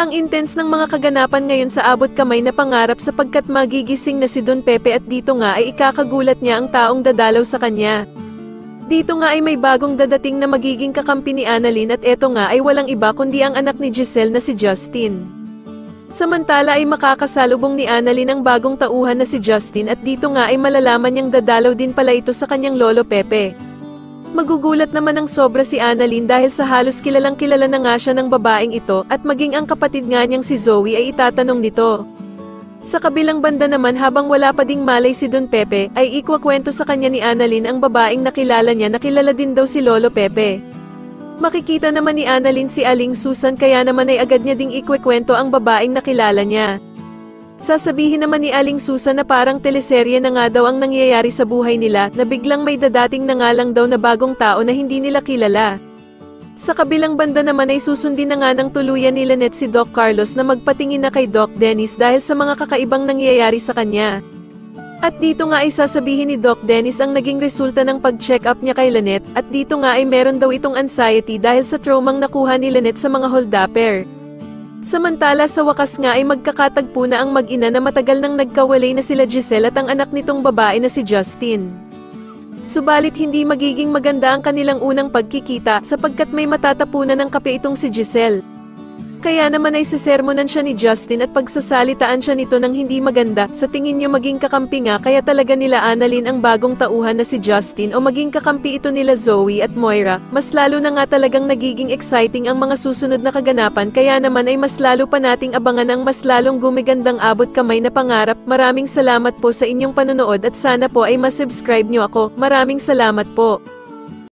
Ang intense ng mga kaganapan ngayon sa abot kamay na pangarap sapagkat magigising na si Don Pepe at dito nga ay ikakagulat niya ang taong dadalaw sa kanya. Dito nga ay may bagong dadating na magiging kakampi ni Annalyn at eto nga ay walang iba kundi ang anak ni Giselle na si Justin. Samantala ay makakasalubong ni Annalyn ang bagong tauhan na si Justin at dito nga ay malalaman niyang dadalaw din pala ito sa kanyang lolo Pepe. Magugulat naman ang sobra si Annalyn dahil sa halos kilalang kilala na nga siya ng babaeng ito at maging ang kapatid nga niyang si Zoe ay itatanong nito. Sa kabilang banda naman habang wala pa ding malay si Don Pepe ay ikwakwento sa kanya ni Annalyn ang babaeng nakilala niya na kilala din daw si Lolo Pepe. Makikita naman ni Annalyn si Aling Susan kaya naman ay agad niya ding ikwekwento ang babaeng nakilala niya. Sasabihin naman ni Aling Susan na parang teleserye na nga daw ang nangyayari sa buhay nila na biglang may dadating na nga lang daw na bagong tao na hindi nila kilala. Sa kabilang banda naman ay susundin na nga ng tuluyan ni Lynette si Doc Carlos na magpatingin na kay Doc Dennis dahil sa mga kakaibang nangyayari sa kanya. At dito nga ay sasabihin ni Doc Dennis ang naging resulta ng pag-check up niya kay Lynette at dito nga ay meron daw itong anxiety dahil sa traumang nakuha ni Lynette sa mga holdapper. Samantala sa wakas nga ay magkakatagpo na ang mag-ina na matagal nang nagkawalay na sila Giselle at ang anak nitong babae na si Justin. Subalit hindi magiging maganda ang kanilang unang pagkikita sapagkat may matatapunan ng kape itong si Giselle. Kaya naman ay sisermonan siya ni Justin at pagsasalitaan siya nito ng hindi maganda. Sa tingin niyo maging kakampi nga kaya talaga nila Annalyn ang bagong tauhan na si Justin o maging kakampi ito nila Zoe at Moira. Mas lalo na nga talagang nagiging exciting ang mga susunod na kaganapan kaya naman ay mas lalo pa nating abangan ang mas lalong gumigandang abot kamay na pangarap. Maraming salamat po sa inyong panonood at sana po ay masubscribe niyo ako. Maraming salamat po.